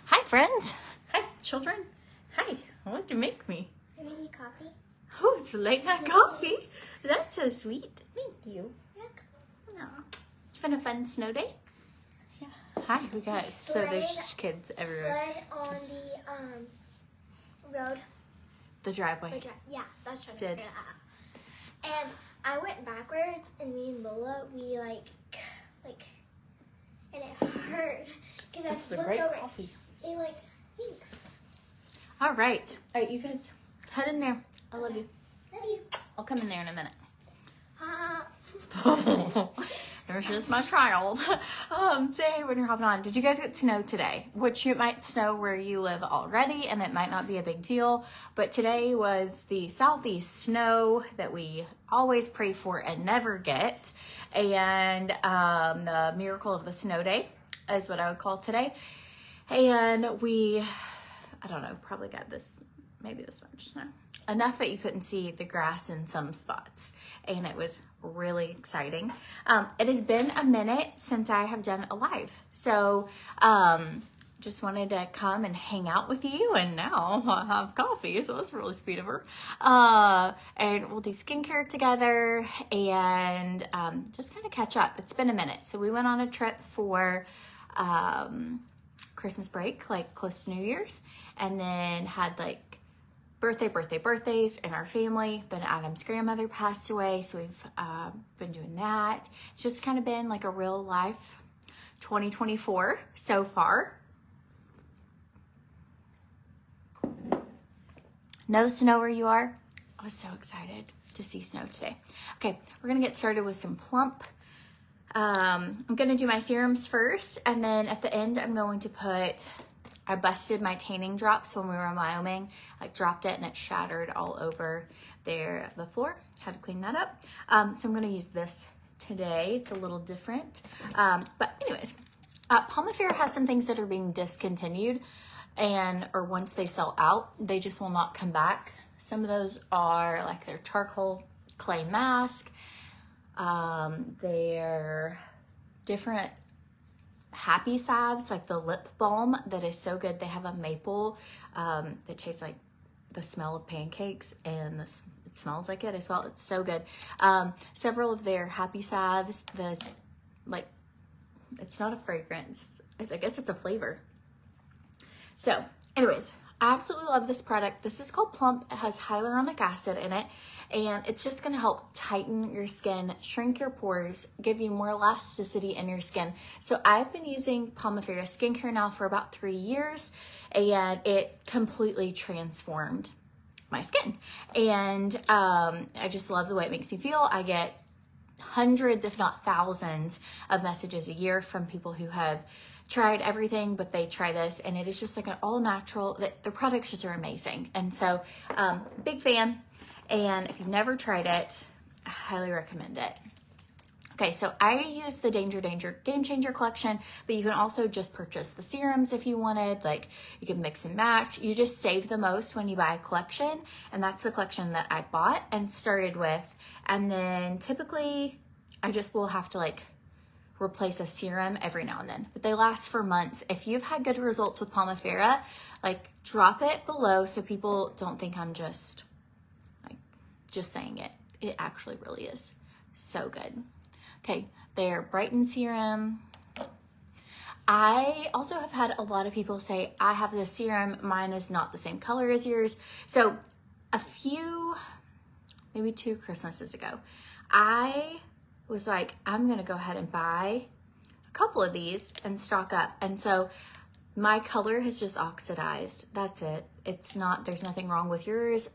Hi, friends. Hi, children. Hi. What'd you make me? I made you coffee. Oh, it's late night coffee. That's so sweet. Thank you. Aw. It's been a fun snow day. Yeah. Hi, we got so there's kids everywhere. Sled on the road. The driveway. Yeah, that's trying Did. to figure it out. And I went backwards, and me and Lola, we like, and it hurt because I This is a flipped great over. coffee. It like thanks. All right. All right, you guys head in there. I love you. Love you. I'll come in there in a minute. Ha. There's just my child. Say hey when you're hopping on. Did you guys get snow today? Which it might snow where you live already, and it might not be a big deal. But today was the southeast snow that we always pray for and never get. And the miracle of the snow day is what I would call today. And we, I don't know, probably got this, maybe this much snow. Enough that you couldn't see the grass in some spots, and it was really exciting. It has been a minute since I have done a live, so just wanted to come and hang out with you, and now I have coffee, so that's really sweet of her. And we'll do skincare together and just kind of catch up. It's been a minute. So we went on a trip for Christmas break, like close to New Year's, and then had like birthdays in our family. Then Adam's grandmother passed away, so we've been doing that. It's just kind of been like a real life 2024 so far. No snow where you are? I was so excited to see snow today. Okay, we're gonna get started with some plump. I'm gonna do my serums first, and then at the end I'm going to put, I busted my tanning drops when we were in Wyoming. I dropped it and it shattered all over the floor. Had to clean that up. So I'm gonna use this today. It's a little different. But anyways, POMIFERA has some things that are being discontinued, or once they sell out, they just will not come back. Some of those are like their charcoal clay mask. They're different happy salves, like the lip balm that is so good. They have a maple that tastes like the smell of pancakes, and it smells like it as well. It's so good. Several of their happy salves, it's not a fragrance. I guess it's a flavor. So anyways, I absolutely love this product. This is called Plump. It has hyaluronic acid in it, and it's just gonna help tighten your skin, shrink your pores, give you more elasticity in your skin. So I've been using POMIFERA skincare now for about 3 years, and it completely transformed my skin. And I just love the way it makes me feel. I get hundreds, if not thousands, of messages a year from people who have tried everything, but they try this, and it is just like an all natural. The products just are amazing, and so big fan. And if you've never tried it, I highly recommend it. Okay, so I use the Danger Game Changer collection, but you can also just purchase the serums if you wanted. Like, you can mix and match. You just save the most when you buy a collection, and that's the collection that I bought and started with. And then typically I just will have to like replace a serum every now and then, but they last for months. If you've had good results with POMIFERA, like, drop it below so people don't think I'm just saying it. It actually really is so good. Okay, their Brighten serum. I also have had a lot of people say, I have this serum, mine is not the same color as yours. So a few, maybe 2 Christmases ago, I was like, I'm gonna go ahead and buy a couple of these and stock up. And so my color has just oxidized. That's it. It's not, there's nothing wrong with yours.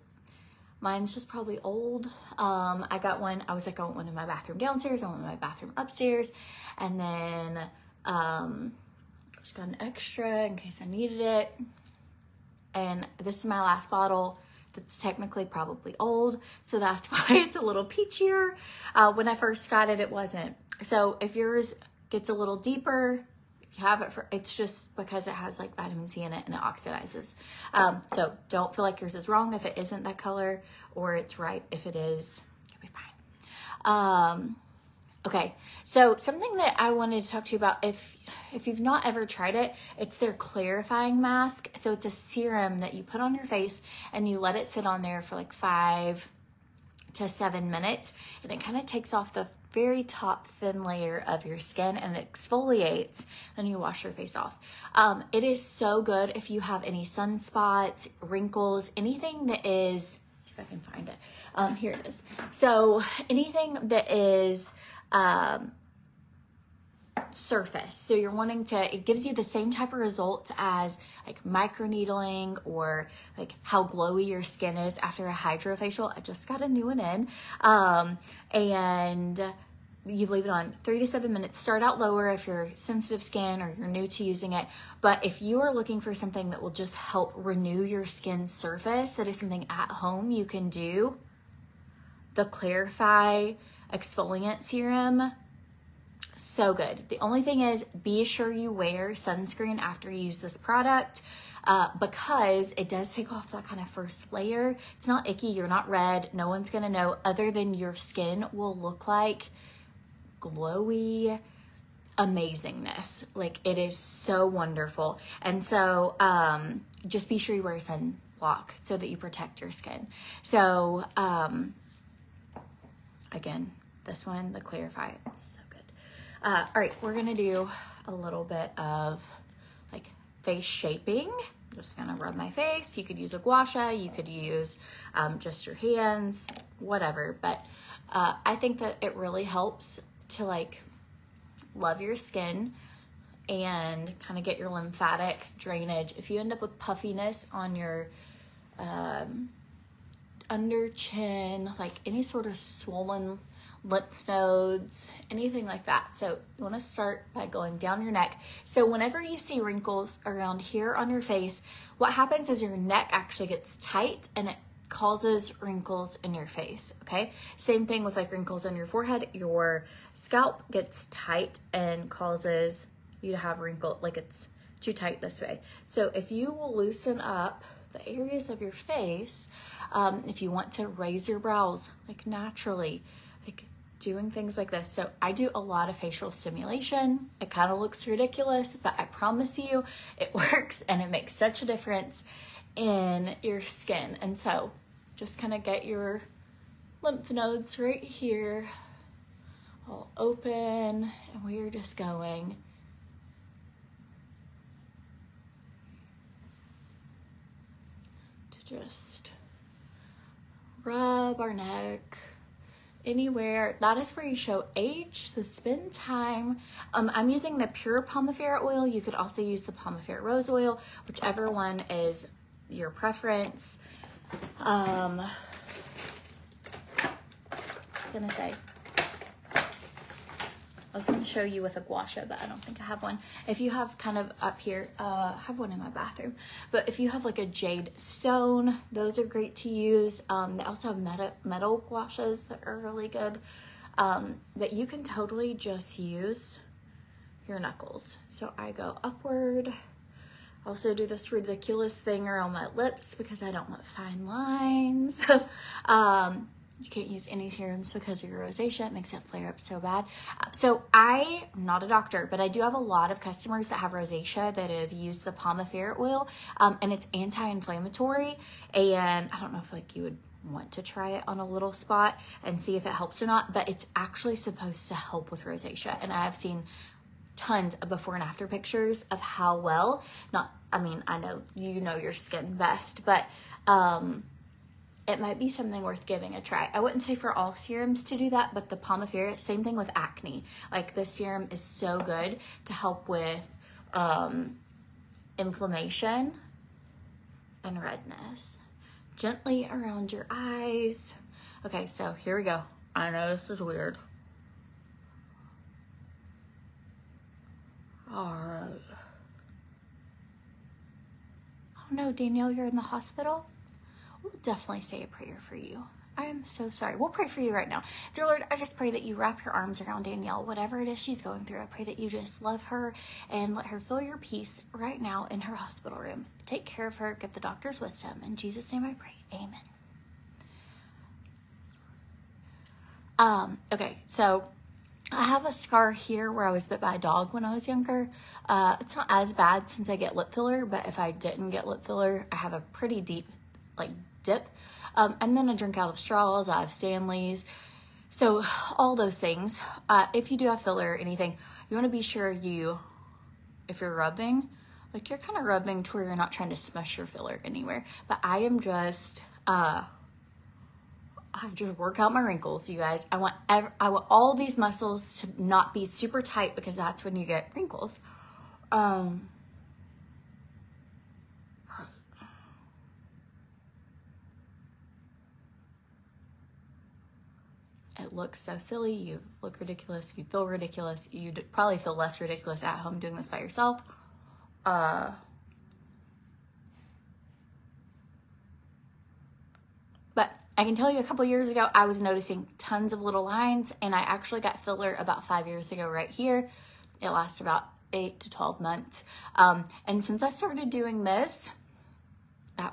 Mine's just probably old. I got one, I was like, I want one in my bathroom downstairs, I want one in my bathroom upstairs. And then just got an extra in case I needed it. And this is my last bottle. That's technically probably old, so that's why it's a little peachier. When I first got it, it wasn't. So if yours gets a little deeper, if you have it, it's just because it has like vitamin C in it and it oxidizes. So don't feel like yours is wrong if it isn't that color, or it's right if it is. You'll be fine. Okay, so something that I wanted to talk to you about, if you've not ever tried it, it's their clarifying mask. So it's a serum that you put on your face and you let it sit on there for like 5 to 7 minutes, and it kind of takes off the very top thin layer of your skin and it exfoliates, then you wash your face off. It is so good if you have any sunspots, wrinkles, anything that is, let's see if I can find it. Here it is. So anything that is surface, so you're wanting to, it gives you the same type of results as like microneedling or like how glowy your skin is after a hydrofacial. I just got a new one in, and you leave it on 3 to 7 minutes. Start out lower if you're sensitive skin or you're new to using it, but if you are looking for something that will just help renew your skin surface, that is something at home you can do. The Clarify exfoliant serum, so good. The only thing is, be sure you wear sunscreen after you use this product, because it does take off that kind of first layer. It's not icky, you're not red, no one's gonna know other than your skin will look like glowy amazingness. Like, it is so wonderful. And so just be sure you wear sunblock so that you protect your skin. So again, this one, the Clarify, it's so good. All right, we're gonna do a little bit of like face shaping. I'm just gonna rub my face. You could use a gua sha, you could use just your hands, whatever. But I think that it really helps to like love your skin and kind of get your lymphatic drainage. If you end up with puffiness on your under chin, like any sort of swollen lymph nodes, anything like that. So you want to start by going down your neck. So whenever you see wrinkles around here on your face, what happens is your neck actually gets tight and it causes wrinkles in your face, okay? Same thing with like wrinkles on your forehead. Your scalp gets tight and causes you to have wrinkle, like it's too tight this way. So if you will loosen up the areas of your face, if you want to raise your brows like naturally, like doing things like this. So I do a lot of facial stimulation. It kind of looks ridiculous, but I promise you it works and it makes such a difference in your skin. And so just kind of get your lymph nodes right here all open, and we are just going to just rub our neck anywhere. That is where you show age, so spend time. I'm using the pure POMIFERA oil. You could also use the POMIFERA rose oil, whichever one is your preference. I was gonna show you with a gua sha, but I don't think I have one. If you have kind of up here, I have one in my bathroom, but if you have like a jade stone, those are great to use. They also have metal gua shas that are really good, but you can totally just use your knuckles. So I go upward. Also do this ridiculous thing around my lips because I don't want fine lines. You can't use any serums because of your rosacea. It makes it flare up so bad. So I'm not a doctor, but I do have a lot of customers that have rosacea that have used the POMIFERA oil, and it's anti-inflammatory. And I don't know if like you would want to try it on a little spot and see if it helps or not, but it's actually supposed to help with rosacea. And I've seen tons of before and after pictures of how well, I know you know your skin best, but it might be something worth giving a try. I wouldn't say for all serums to do that, but the POMIFERA, same thing with acne. Like, this serum is so good to help with inflammation and redness. Gently around your eyes. Okay, so here we go. I know this is weird. All right. Oh no, Danielle, you're in the hospital? We'll definitely say a prayer for you. I am so sorry. We'll pray for you right now. Dear Lord, I just pray that you wrap your arms around Danielle, whatever it is she's going through. I pray that you just love her and let her feel your peace right now in her hospital room. Take care of her. Give the doctors wisdom. In Jesus' name I pray. Amen. Okay, so I have a scar here where I was bit by a dog when I was younger. It's not as bad since I get lip filler, but if I didn't get lip filler, I have a pretty deep like dip. And then I drink out of straws, I have Stanleys. So all those things. If you do have filler or anything, you want to be sure if you're rubbing, like you're kind of rubbing to where you're not trying to smush your filler anywhere. But I am just, I just work out my wrinkles, you guys. I want all these muscles to not be super tight because that's when you get wrinkles. It looks so silly. You look ridiculous. You feel ridiculous. You'd probably feel less ridiculous at home doing this by yourself. But I can tell you a couple years ago, I was noticing tons of little lines, and I actually got filler about 5 years ago right here. It lasts about 8 to 12 months. And since I started doing this, I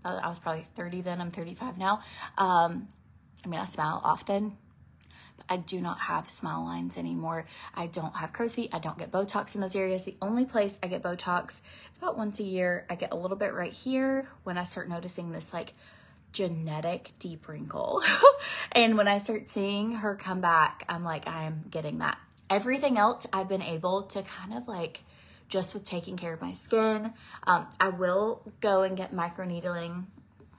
was probably 30 then, I'm 35 now. I mean, I smile often, but I do not have smile lines anymore. I don't have crow's feet. I don't get Botox in those areas. The only place I get Botox is about once a year. I get a little bit right here when I start noticing this like genetic deep wrinkle. And when I start seeing her come back, I'm like, I'm getting that. Everything else I've been able to kind of like, just with taking care of my skin. I will go and get microneedling,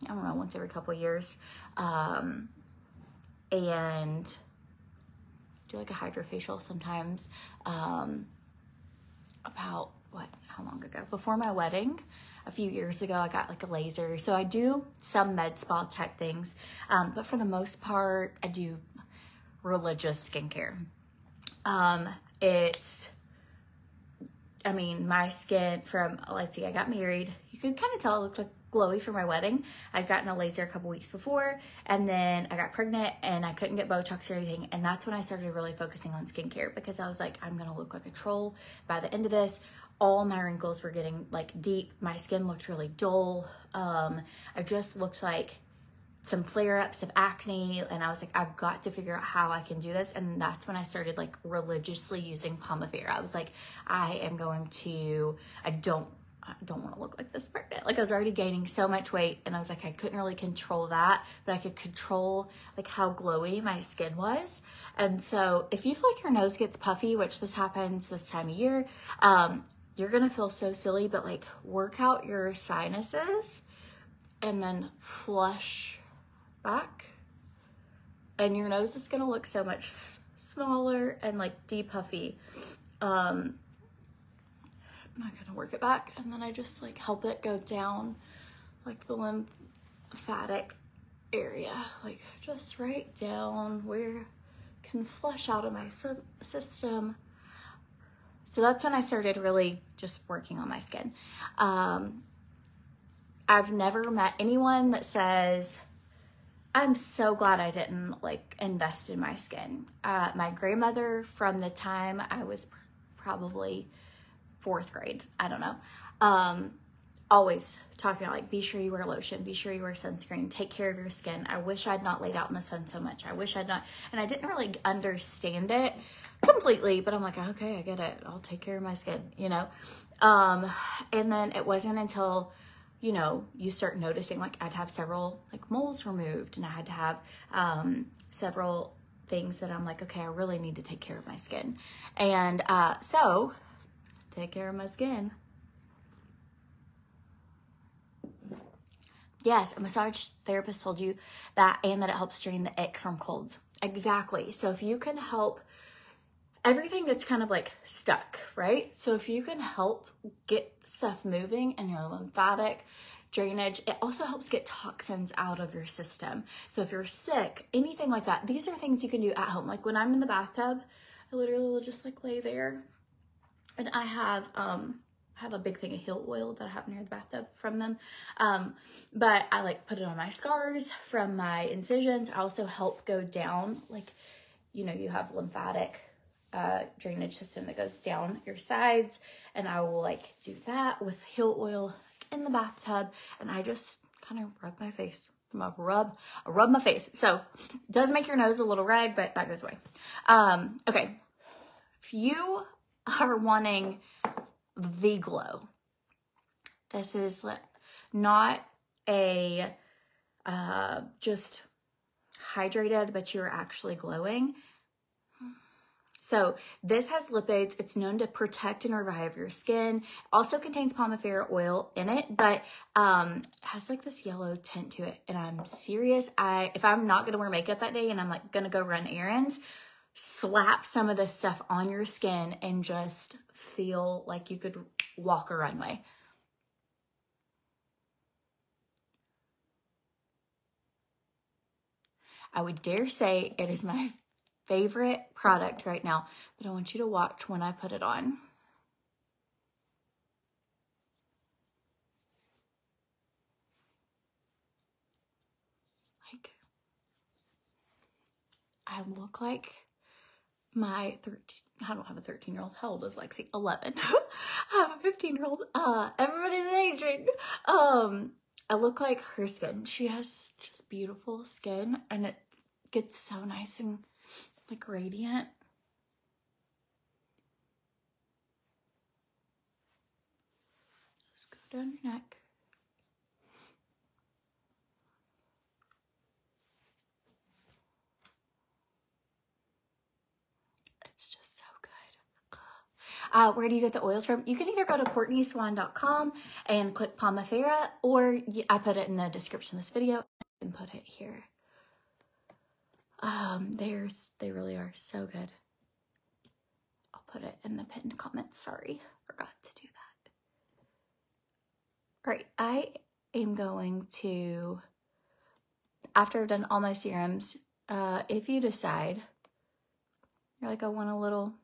I don't know, once every couple of years. And do like a hydrofacial sometimes. About how long ago? Before my wedding, a few years ago, I got like a laser. So I do some med spa type things. But for the most part, I do religious skincare. I mean, my skin from, let's see, I got married. You could kind of tell I looked like glowy for my wedding. I'd gotten a laser a couple weeks before, and then I got pregnant and I couldn't get Botox or anything. And that's when I started really focusing on skincare because I was like, I'm going to look like a troll by the end of this. All my wrinkles were getting like deep. My skin looked really dull. I just looked like some flare-ups of acne, and I was like, I've got to figure out how I can do this. And that's when I started like religiously using POMIFERA. I was like, I don't want to look like this pregnant. Like I was already gaining so much weight, and I was like, I couldn't really control that, but I could control like how glowy my skin was. And so if you feel like your nose gets puffy, which this happens this time of year, you're gonna feel so silly, but like work out your sinuses and then flush back, and your nose is gonna look so much smaller and like depuffy. I'm not gonna work it back, and then I just like help it go down like the lymphatic area, like just right down where it can flush out of my system. So that's when I started really just working on my skin. I've never met anyone that says, I'm so glad I didn't like invest in my skin. My grandmother, from the time I was probably 4th grade, I don't know, always talking about like, be sure you wear lotion, be sure you wear sunscreen, take care of your skin. I wish I'd not laid out in the sun so much. I wish I'd not, and I didn't really understand it completely, but I'm like, okay, I get it. I'll take care of my skin, you know? And then it wasn't until, you know, you start noticing, like I'd have several like moles removed, and I had to have several things that I'm like, okay, I really need to take care of my skin. And so take care of my skin. Yes, a massage therapist told you that, and that it helps drain the ick from colds. Exactly. So if you can help everything that's kind of like stuck, right? So if you can help get stuff moving in your lymphatic drainage, it also helps get toxins out of your system. So if you're sick, anything like that, these are things you can do at home. Like when I'm in the bathtub, I literally will just like lay there, and I have a big thing of heel oil that I have near the bathtub from them. But I like put it on my scars from my incisions. I also help go down, like, you know, you have lymphatic drainage system that goes down your sides, and I will like do that with heel oil in the bathtub, and I just kind of rub my face I'm gonna rub my face. So it does make your nose a little red, but that goes away. Okay, if you are wanting the glow, this is not a just hydrated, but you're actually glowing. So this has lipids. It's known to protect and revive your skin. Also contains POMIFERA oil in it, but it has like this yellow tint to it. And I'm serious. If I'm not gonna wear makeup that day and I'm like gonna go run errands, slap some of this stuff on your skin and just feel like you could walk a runway. I would dare say it is my favorite product right now, but I want you to watch when I put it on. Like, I look like my I don't have a 13-year-old. How old is Lexi? 11. I have a 15-year-old. Everybody's aging. I look like her skin. She has just beautiful skin, and it gets so nice and like radiant. Just go down your neck. It's just so good. Where do you get the oils from? You can either go to CourtneySwan.com and click POMIFERA, or I put it in the description of this video and put it here. They really are so good. I'll put it in the pinned comments. Sorry, forgot to do that. All right, I am going to, after I've done all my serums, if you decide, you're like, I want a little